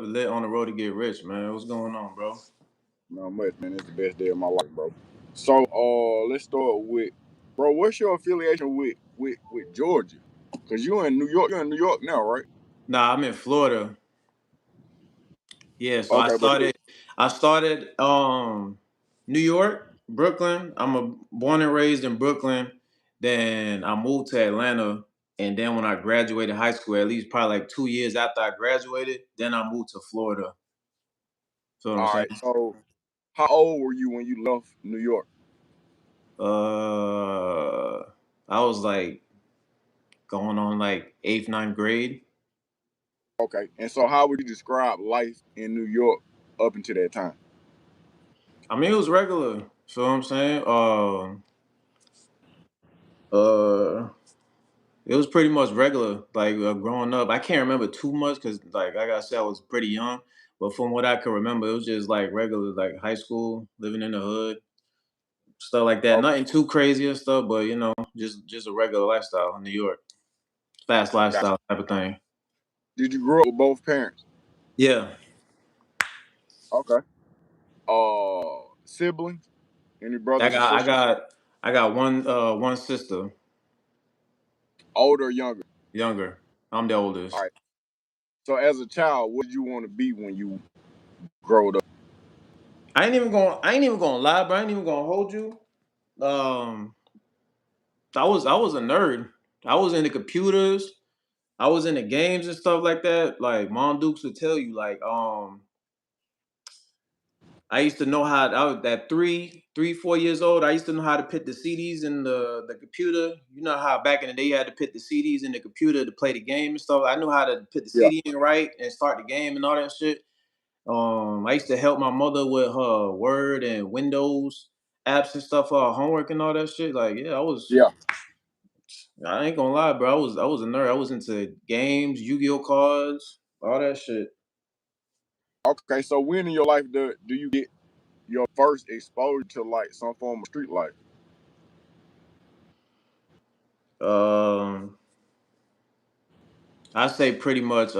Lit on the road to get rich, man. What's going on, bro? Not much, man. It's the best day of my life, bro. So, let's start with, bro. What's your affiliation with Georgia? Cause you in New York. You're in New York now, right? Nah, I'm in Florida. Yeah, so I Okay, but started I started New York, Brooklyn. Born and raised in Brooklyn. Then I moved to Atlanta. And then when I graduated high school, at least probably like 2 years after I graduated, then I moved to Florida. Feel what I'm all saying? right. So, how old were you when you left New York? Uh I was like going on like eighth, ninth grade. Okay, and so how would you describe life in New York up until that time? I mean, it was regular. Feel what I'm saying? Uh, it was pretty much regular. Like growing up, I can't remember too much because, like I said, I was pretty young. But from what I can remember, it was just like regular, like high school, living in the hood, stuff like that. Okay, Nothing too crazy or stuff, but just a regular lifestyle in New York, fast gotcha. lifestyle type of thing. Did you grow up with both parents? Yeah, Okay. Siblings? Any I brothers or got, I sisters? got, I got one sister, Older or younger? younger. I'm the All oldest. right. So, as a child, what did you want to be when you growed up? I ain't even gonna lie, bro. I ain't even gonna hold you. Um, I was a nerd. I was into computers. I was into games and stuff like that. Like Mom Dukes would tell you, like I used to know how. I was at 4 years old. I used to know how to put the CDs in the computer. You know how back in the day you had to put the CDs in the computer to play the game and stuff. I knew how to put the Yeah. CD in right and start the game and all that shit. I used to help my mother with her Word and Windows apps and stuff for her homework and all that shit. Like, yeah, Yeah. I ain't gonna lie, bro. I was a nerd. I was into games, Yu-Gi-Oh cards, all that shit. Okay. So, when in your life do you get your first exposure to like some form of street life? Um, I say pretty much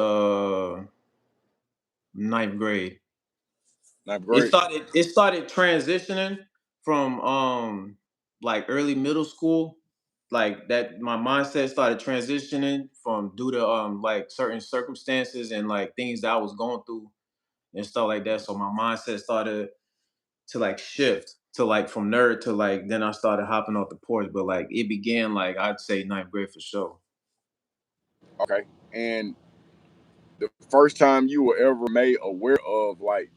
ninth grade. Ninth It grade. started it started transitioning from like early middle school. Like that my mindset started transitioning from due to like certain circumstances and like things that I was going through and stuff like that. So my mindset started to like shift to like from nerd to like then I started hopping off the porch. But like it began like I'd say ninth grade for sure. Okay. And the first time you were ever made aware of like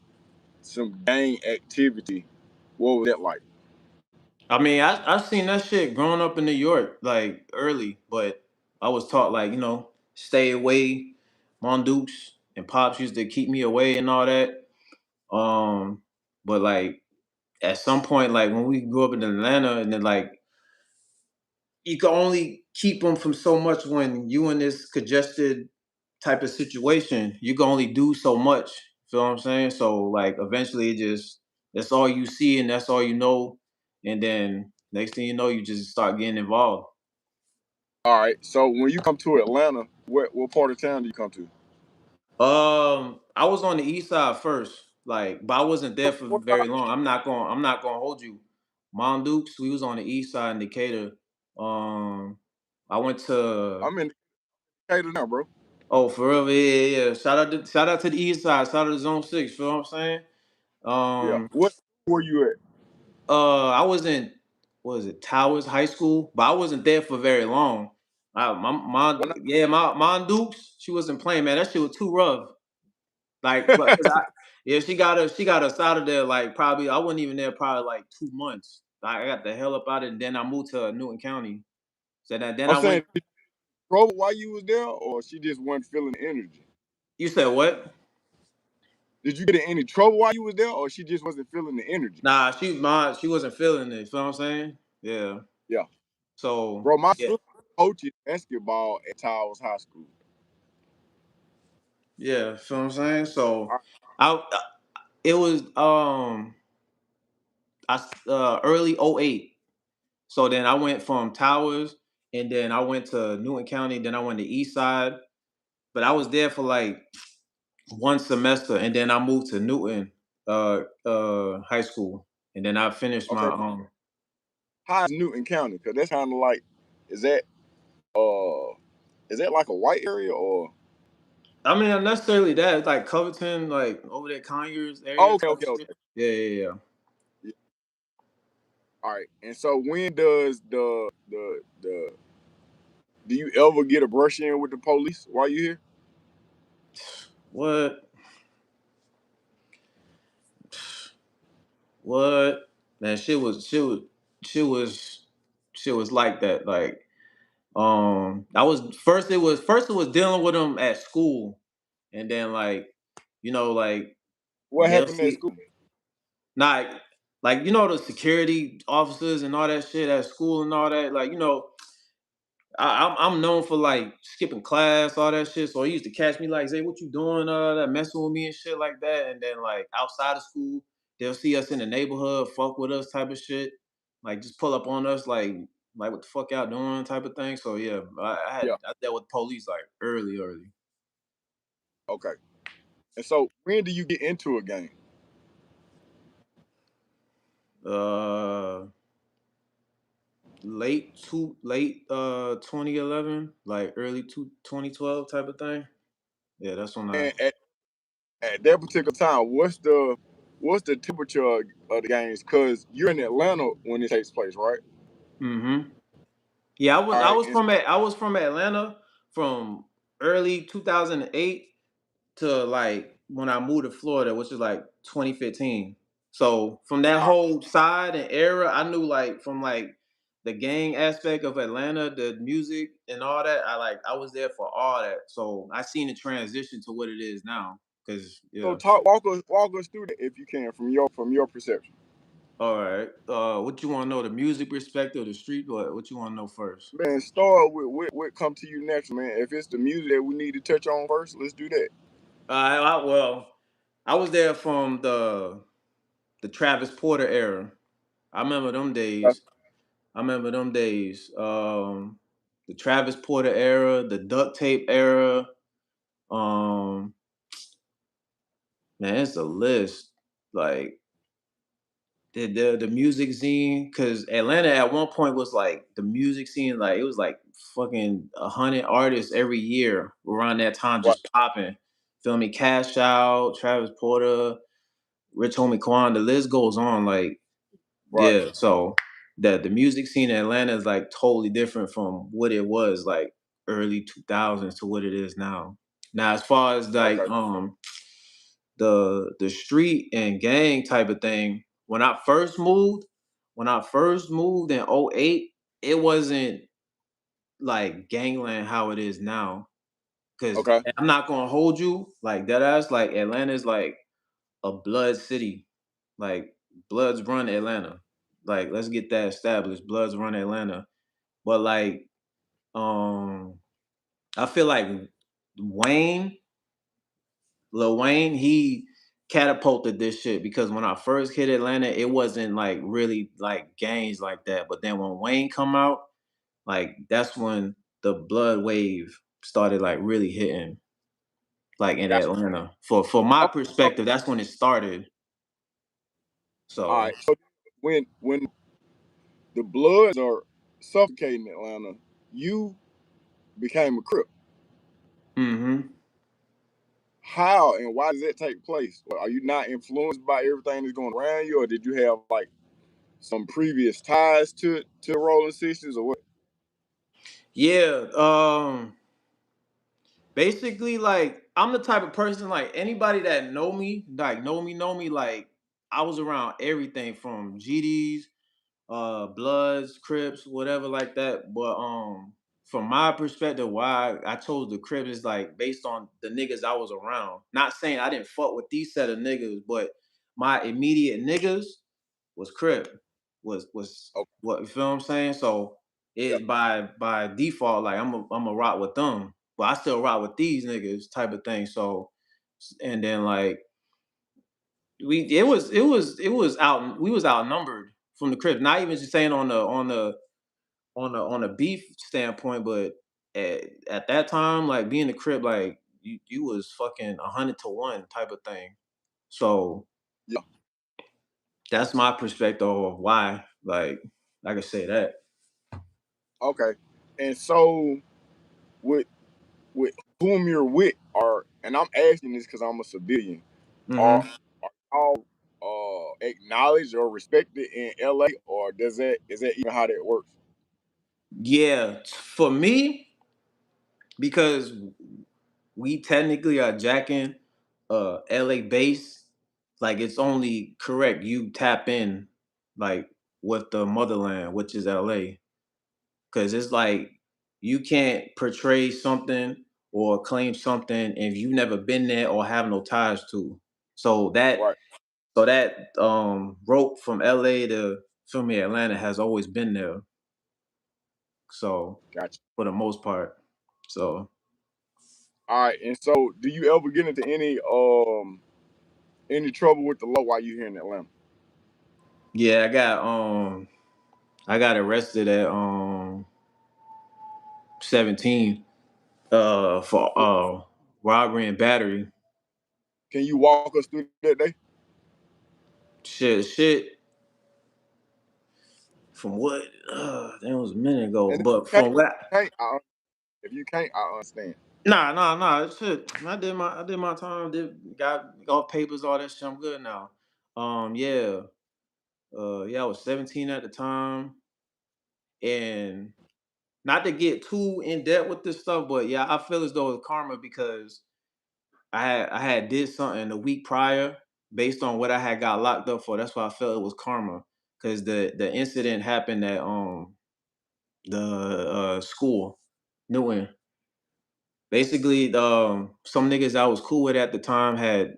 some gang activity, what was that like? I mean, I seen that shit growing up in New York like early, but I was taught like stay away. Dukes and pops used to keep me away and all that. Um, but like at some point, like when we grew up in Atlanta, and then like you can only keep them from so much when you in this congested type of situation. You can only do so much. Feel what I'm saying? So like eventually, it just that's all you see and that's all you know, and then next thing you know, you just start getting involved. All right. So when you come to Atlanta, what part of town do you come to? I was on the east side first, like, but I wasn't there for What very long. I'm not gonna hold you. Dukes, we was on the east side in Decatur. Um, I went to I'm in Decatur now, bro. oh forever, yeah. Shout out to the east side, shout out to Zone 6. Feel what I'm saying? Yeah. Um, What were you at? I was in what was it Towers High School, but I wasn't there for very long. My When I, yeah, my Dukes, she wasn't playing, man. That shit was too rough. Like, but 'cause yeah, she got us out of there. Like, probably I wasn't even there probably like 2 months. I got the hell up out of it, and then I moved to Newton County. So then I'm I went. saying, did you trouble while you was there, or she just wasn't feeling the energy? You said what? Did you get in any trouble while you was there, or she just wasn't feeling the energy? Nah, she wasn't feeling it. You feel what I'm saying? Yeah. Yeah, So bro. My yeah, sister coaches basketball at Towers High School. yeah. Feel what I'm saying? So I, I it was early '08. So then I went from Towers, and then I went to Newton County. Then I went to East Side, but I was there for like one semester, and then I moved to Newton high school, and then I finished my Okay, how is Newton County? Because that's kind of like, is that uh, is that like a white area or? I mean, not necessarily that. It's like Covington, like over there, Conyers area Oh, okay, type of okay, shit. okay. Yeah, yeah, yeah. Yeah. All right. And so when does the do you ever get a brush in with the police while you here? What? What? Man, shit was like that. Like, I was first it was dealing with them at school, and then like, like What they'll happened at see school? not like the security officers and all that shit at school and all that. Like, I'm known for like skipping class, all that shit. So he used to catch me like, "Zay, what you doing? That messing with me and shit like that." And then like outside of school, they'll see us in the neighborhood, fuck with us type of shit, like just pull up on us like what the fuck y'all doing type of thing. So yeah, Yeah. I dealt with police like early, early. Okay. And so when do you get into a game? Uh, late 2011, like early 2012 type of thing. Yeah, that's when I. And at that particular time, what's the temperature of the games? Because you're in Atlanta when it takes place, right? Mm-hmm. Yeah, All right. And I was from Atlanta from early 2008 to like when I moved to Florida, which is like 2015. So from that all whole side and era, I knew like from like the gang aspect of Atlanta, the music and all that. I was there for all that. So I seen the transition to what it is now. Cause so yeah. talk walk us through that if you can from your perception. All right. What you want to know? The music perspective, the street, what you want to know first? Man, start with what come to you next, man. If it's the music that we need to touch on first, let's do that. Well, I was there from the Travis Porter era. I remember them Okay. days. The Travis Porter era, the duct tape era. Um, Man, it's a list. Like the music scene, because Atlanta at one point was like the music scene, like it was like fucking 100 artists every year around that time Right, just popping. Feel me? Cash Out, Travis Porter, Rich Homie Quan. The list goes on. Like right. yeah, so the music scene in Atlanta is like totally different from what it was like early 2000s to what it is now. Now, as far as like Okay, the street and gang type of thing, when I first moved in '08, it wasn't like gangland how it is now. Cause okay. I'm not gonna hold you like that ass. Like Atlanta's like a blood city. Like Bloods run Atlanta. Like let's get that established. Bloods run Atlanta. But like I feel like Wayne, Lil Wayne, he catapulted this shit because when I first hit Atlanta, it wasn't like really like gangs like that. But then when Wayne come out, like that's when the blood wave started like really hitting like in Gotcha. Atlanta. For my Okay, so, perspective, that's when it started. all So right. So when the Bloods are suffocating Atlanta, you became a Crip. mhm. How and why does that take place? Are you not influenced by everything that's going around you, or did you have like some previous ties to the Rolling Sixties, or what? Yeah, basically like I'm the type of person like anybody that know me, like know me like I was around everything from GDs, Bloods, Crips, whatever like that. But from my perspective, why I chose the Crips is like based on the niggas I was around. Not saying I didn't fuck with these set of niggas, but my immediate niggas was Crip. Was Okay, what you feel what I'm saying? So yeah, it by default, like I'm a rock with them. But I still rock with these niggas type of thing. So and then like it was out we was outnumbered from the Crips. Not even just saying on the beef standpoint, but at that time, like being the Crip, like you was fucking 100 to 1 type of thing. So Yeah. that's my perspective of why. Like I say that. Okay. And so with with whom you're with are, and I'm asking this because I'm a civilian, are Hmm. all acknowledged or respected in LA, or is that even how that works? Yeah, for me, because we technically are jacking LA base, like it's only correct you tap in like with the motherland, which is LA. Cause it's like you can't portray something or claim something if you've never been there or have no ties to. So that Right. so that rope from LA to feel me Atlanta has always been there. So Gotcha. for the most part. So All right. And so, do you ever get into any trouble with the law while you here in Atlanta? yeah, I got arrested at 17 for robbery and battery. Can you walk us through that day? Shit from what that was a minute ago, And but if from what you can't, if you can't, I understand. nah, shit. I did my time, got all papers, all that shit. I'm good now. Yeah. Yeah, I was 17 at the time. And not to get too in depth with this stuff, but yeah, I feel as though it's karma because I had did something the week prior based on what I had got locked up for. That's why I felt it was karma. Cause the incident happened at the school, Newton. Basically, some niggas I was cool with at the time had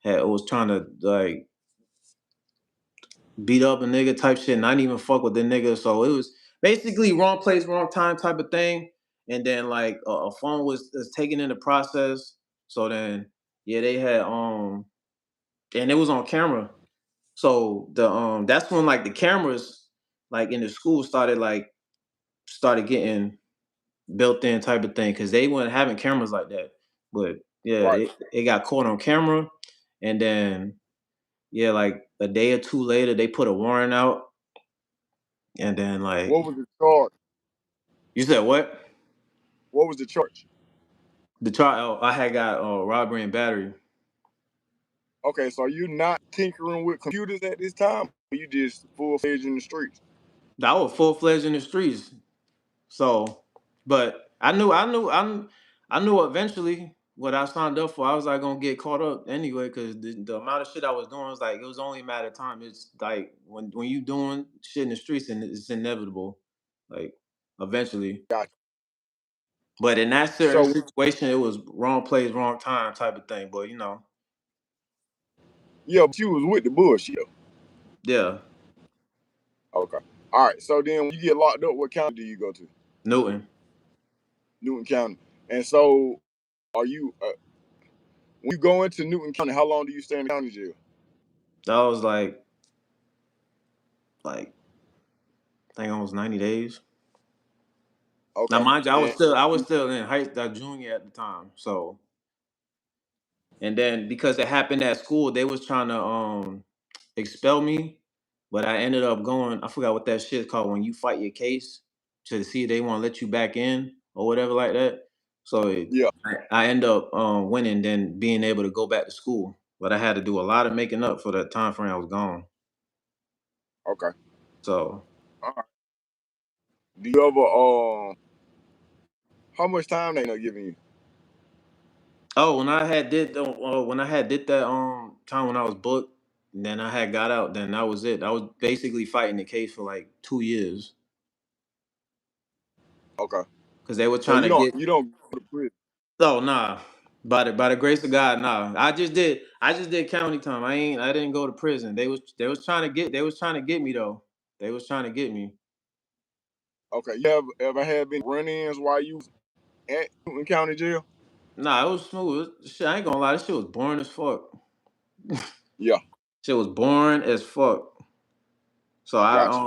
was trying to like beat up a nigga type shit, and I didn't even fuck with the nigga. So it was basically wrong place, wrong time type of thing. And then like a phone was taken in the process. So then yeah, they had and it was on camera. So the that's when like the cameras like in the school started getting built in type of thing because they weren't having cameras like that. But yeah, Right. it got caught on camera, and then yeah, like a day or two later, they put a warrant out, and then like What was the charge? you said what? What was the charge? The trial I had got robbery and battery. Okay, so you not tinkering with computers at this time? Or you just full fledged in the streets? I was full fledged in the streets. So, but I knew eventually what I signed up for. I was like gonna get caught up anyway because the amount of shit I was doing was like it was only a matter of time. It's like when you doing shit in the streets and it's inevitable, like eventually. Gotcha. But in that certain So situation, it was wrong place, wrong time type of thing. But yeah, but you was with the bullshit. yeah, Okay. All right. So then, when you get locked up, what county do you go to? Newton. Newton County. And so, are you when you go into Newton County? How long do you stay in the county jail? That was like I think almost 90 days. Now, Okay. mind you, And I was still in high junior at the time. So, and then because it happened at school, they was trying to expel me, but I ended up going. I forgot what that shit's called when you fight your case to see if they want to let you back in or whatever like that. So yeah. I end up winning, then being able to go back to school. But I had to do a lot of making up for the time frame I was gone. Okay. So All right. Do you ever how much time they end up giving you? oh, when I had did that time when I was booked, and then I had got out, then that was it. I was basically fighting the case for like 2 years Okay. because they were So trying to get. you don't go to prison. Oh nah, by the grace of God, nah. I just did county time. I didn't go to prison. They was trying to get me though. They was trying to get me. Okay. You ever had been run-ins while you was at Newton County Jail? Nah, it was smooth. Shit, I ain't gonna lie, this shit was boring as fuck. Yeah. Shit was boring as fuck. So I Gotcha.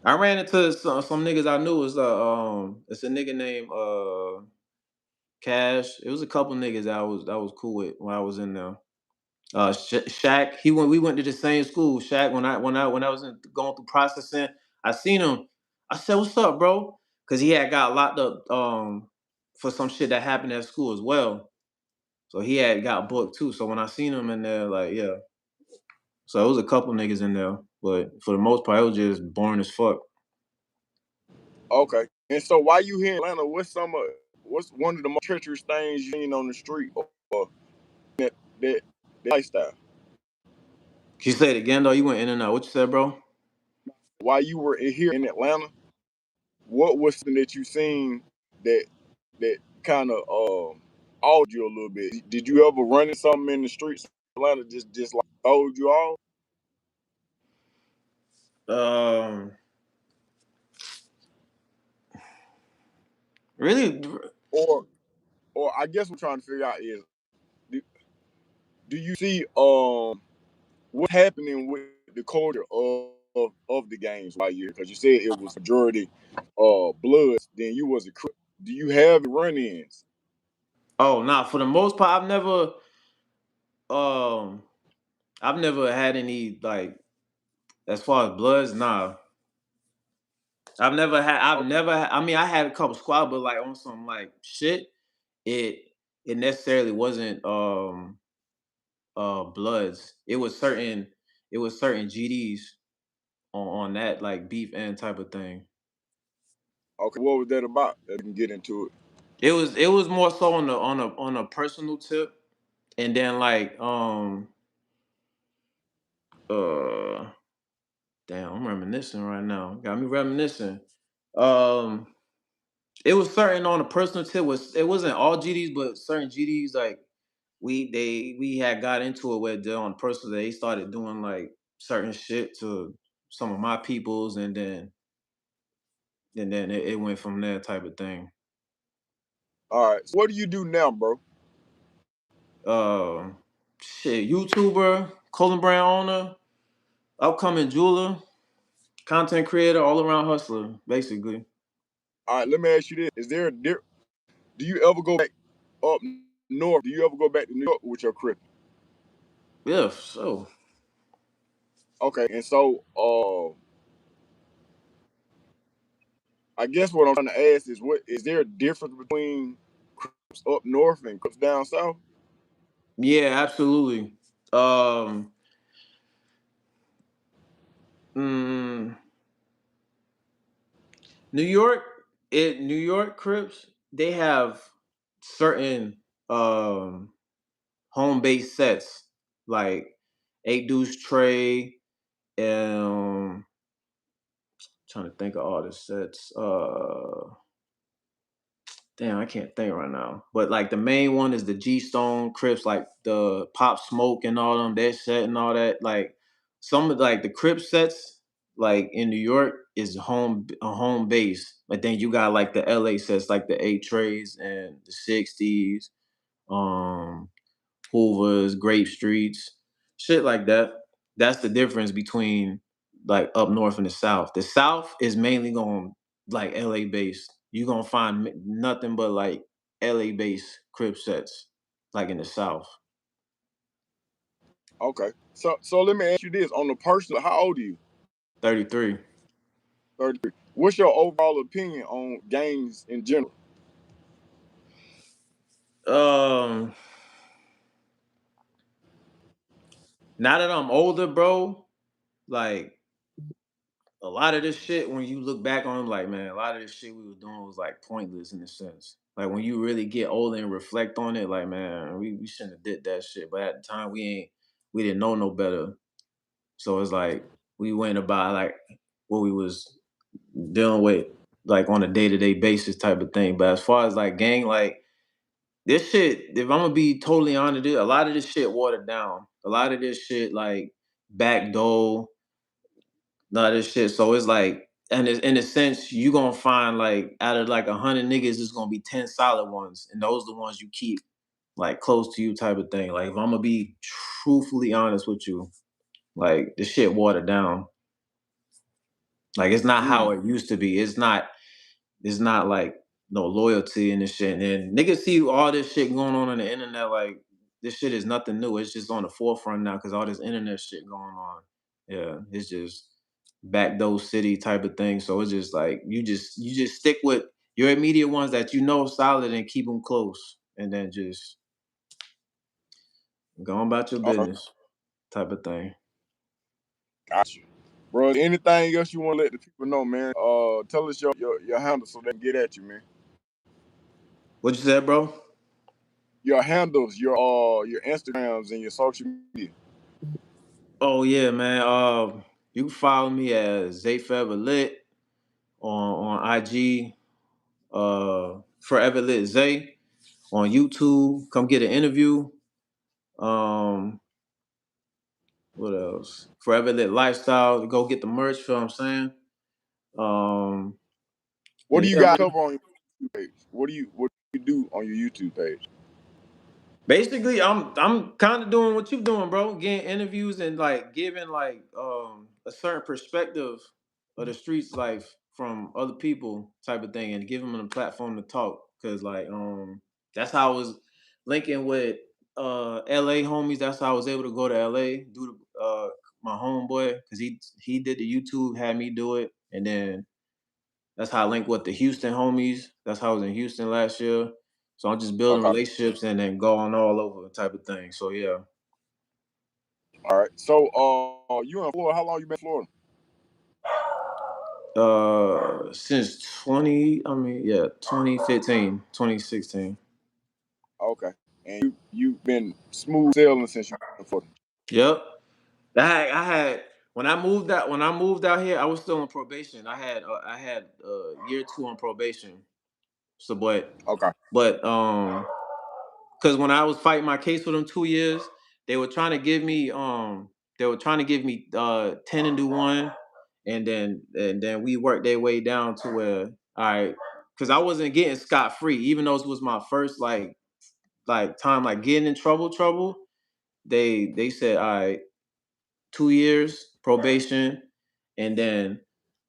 I ran into some niggas I knew. It's a nigga named Cash. It was a couple niggas that was cool with when I was in there. Shaq. We went to the same school. Shaq. When I was going through processing, I seen him. I said, "What's up, bro?" Because he had got locked up for some shit that happened at school as well. So he had got booked too. So when I seen him in there, like yeah. So it was a couple niggas in there, but for the most part, it was just boring as fuck. Okay. And so while you here in Atlanta, what's one of the most treacherous things you seen on the street or that that, that lifestyle? Can you say it again though? You went in and out. What you said, bro? While you were here in Atlanta, what was something that you seen that that kind of awed you a little bit? Did you ever run into something in the streets of Atlanta just like throwed you off? Um, really? Or I guess what I'm trying to figure out is do, do you see what's happening with the culture of the games right here? Because you said it was majority bloods, then you was a Crip. Do you have run-ins? Oh, nah. For the most part, um, I've never had any like as far as bloods. Nah, I've never had. I've Okay, never. I mean, I had a couple squad, but like on some like shit, it it necessarily wasn't bloods. It was certain GDs on that like beef end type of thing. okay. What was that about? That we can get into it. It was more so on a personal tip, and then like uh damn, I'm reminiscing right now. Got me reminiscing. Um, it was certain on a personal tip. It wasn't all GDs, but certain GDs like we had got into it with on personal. They started doing like certain shit to some of my peoples, and then it went from there type of thing. All right. So what do you do now, bro? Uh, shit, YouTuber, Colin Brown owner, upcoming jeweler, content creator, all around hustler, basically. All right. Let me ask you this: Is there a do you ever go back up north? Do you ever go back to New York with your Crip? Yeah, so Okay. And so I guess what I'm trying to ask is, what is there a difference between Crips up north and Crips down south? yeah, absolutely. Um, mm, New York, New York Crips, they have certain home base sets like Eight Deuce Trey. Trying to think of all the sets. Damn, I can't think right now. But like the main one is the G Stone Crips, like the Pop Smoke and all them, that set and all that. Like some of like the Crip sets, like in New York, is a home base. But then you got like the LA sets, like the Eight Trays and the 60's, um, Hoovers, Grape Streets, shit like that. That's the difference between like up north and the south. The south is mainly going like LA based. You're gonna find nothing but like LA based crib sets, like in the south. Okay. So let me ask you this: on the personal, how old are you? 33. 33. What's your overall opinion on games in general? Um, now that I'm older, bro, like a lot of this shit, when you look back on, like, man, a lot of this shit we were doing was like pointless in a sense. Like when you really get older and reflect on it, like, man, we shouldn't have did that shit. But at the time, we didn't know no better. So it's like we went about like what we was dealing with, like on a day to day basis type of thing. But as far as like gang, like this shit, if I'm gonna be totally honest, a lot of this shit watered down. A lot of this shit like backdoor, none of this shit. So it's like, and in a sense, you gonna find like out of like 100 niggas, there's gonna be 10 solid ones, and those are the ones you keep like close to you type of thing. Like if I'm gonna be truthfully honest with you, like this shit watered down. Like it's not how Mm. it used to be. It's not like no loyalty in this shit. And then niggas see all this shit going on the internet. Like this shit is nothing new. It's just on the forefront now because all this internet shit going on. Yeah, it's just backdoor city type of thing. So it's just like you just stick with your immediate ones that you know solid and keep them close, and then just go on about your Okay, business type of thing. got you, bro. Anything else you want to let the people know, man? Tell us your handle so they can get at you, man. What you said, bro? Your handles, your Instagrams and your social media. Oh yeah, man. You can follow me as Zay Forever Lit on IG. Forever Lit Zay on YouTube. Come get an interview. Um, what else? Forever Lit Lifestyle. Go get the merch. Feel what I'm saying? Um, What do and you yeah, guys man. cover on your YouTube page? What do you do on your YouTube page? Basically, I'm kind of doing what you doing, bro. Getting interviews and like giving like a certain perspective of the streets life from other people type of thing, and giving them a platform to talk. Cause like that's how I was linking with LA homies. That's how I was able to go to LA do the my homeboy because he did the YouTube, had me do it, and then that's how I linked with the Houston homies. That's how I was in Houston last year. So I'm just building Okay, relationships and then going all over type of thing. So yeah. all right. So, you in Florida? How long you been in Florida? Since 20, I mean, yeah, 2015, 2016. Okay, and you've been smooth sailing since you been in Florida. Yep. I had when I moved out here, I was still on probation. I had year 2 on probation. So Okay, but because when I was fighting my case for them 2 years, they were trying to give me 10 and do one, and then we worked their way down to where all right, because I wasn't getting scot free, even though it was my first like time like getting in trouble. They said all right, 2 years probation, and then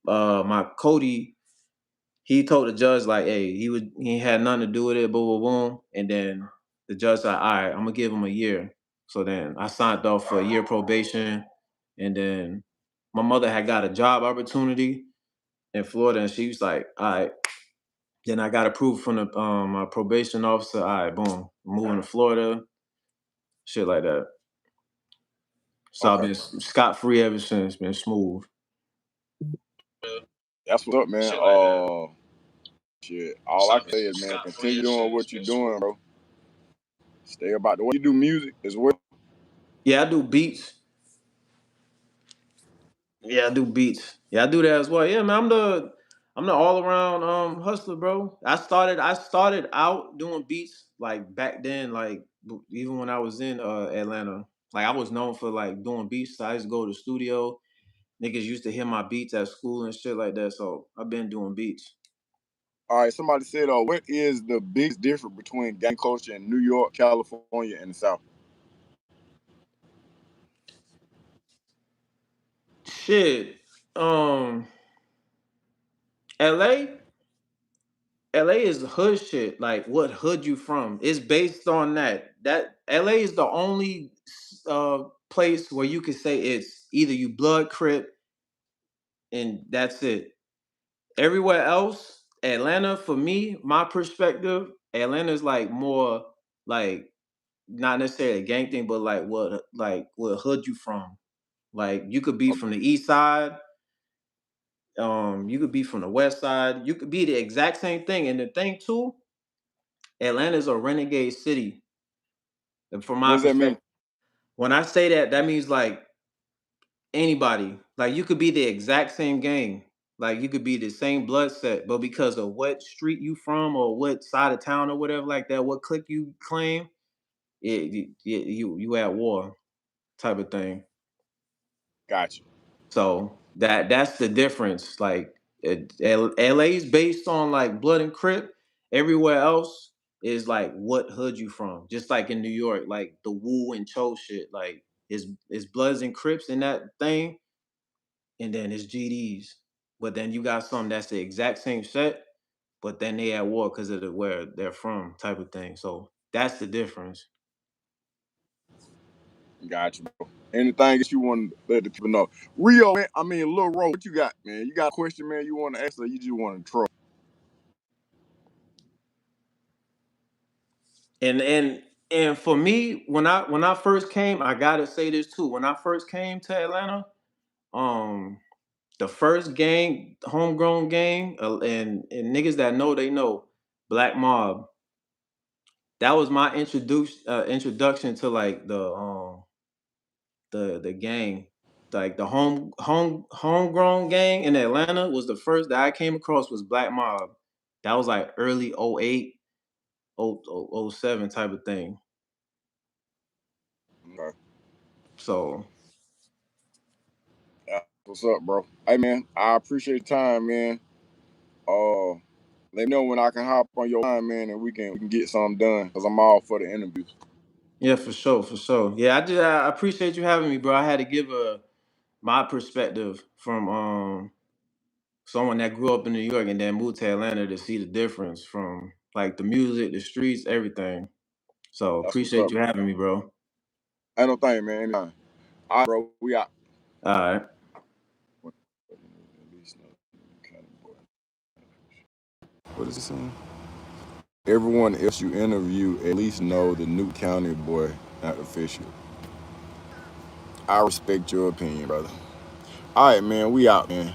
my Cody he told the judge like, hey, he had nothing to do with it, boom, boom, boom. And then the judge said, all right, I'm gonna give him a year. So then I signed off for a year probation, and then my mother had got a job opportunity in Florida, and she was like, all right. Then I got approved from the my probation officer. All right, boom, moving to Florida, shit like that. So I've okay. been scot free ever since. Been smooth. That's what's up, man. Shit like that. Shit. All I can say is, man, continue doing what you're doing, bro. Stay about the way you do music as well. Yeah, I do beats. Yeah, I do beats. Yeah, I do that as well. Yeah, man, I'm the all around hustler, bro. I started out doing beats like back then, like even when I was in Atlanta. Like I was known for like doing beats. So I used to go to the studio. Niggas used to hear my beats at school and shit like that. So I've been doing beats. All right. Somebody said, what is the biggest difference between gang culture in New York, California, and the South? Shit. Um LA LA is hood shit. Like what hood you from? It's based on that. That LA is the only place where you can say it's either you blood crip and that's it. Everywhere else, Atlanta for me, my perspective, Atlanta's like more like not necessarily a gang thing, but like what hood you from. Like you could be Okay. from the east side, you could be from the west side, you could be the exact same thing. And the thing too, Atlanta's a renegade city. And from What my does that mean? perspective, when I say that, that means like anybody. Like you could be the exact same gang. Like you could be the same blood set, but because of what street you from or what side of town or whatever like that, what clique you claim, you at war type of thing. Gotcha. So that's the difference. Like LA's based on like blood and crip. Everywhere else is like what hood you from. Just like in New York, like the Wu and Cho shit. Like it's Bloods and Crips in that thing, and then it's GDs. but then you got some that's the exact same set, but then they at war because of where they're from, type of thing. So that's the difference. Got you, bro. Anything that you want to let the people know? Rio, man, I mean, Lil Ro, what you got, man? You got a question, man, you want to ask, or you just want to troll? And for me, when I first came, I gotta say this too. When I first came to Atlanta, um, the first gang, homegrown gang, and niggas that know they know, Black Mob. That was my introduction to like the gang. Like the homegrown gang in Atlanta was the first that I came across was Black Mob. That was like early '08, '07 type of thing. Okay. So What's up, bro? Hey, man, I appreciate your time, man. Let me know when I can hop on your line, man, and we can get something done, because I'm all for the interviews. yeah, for sure, for sure. Yeah, I appreciate you having me, bro. I had to give my perspective from someone that grew up in New York and then moved to Atlanta to see the difference from like the music, the streets, everything. So That's what's appreciate up, you bro. having me, bro. Ain't no thing, man. Anytime. All right, bro. We out. All right. What is he saying? Everyone else you interview at least know the Newt County boy, not official. I respect your opinion, brother. All right, man. We out, man.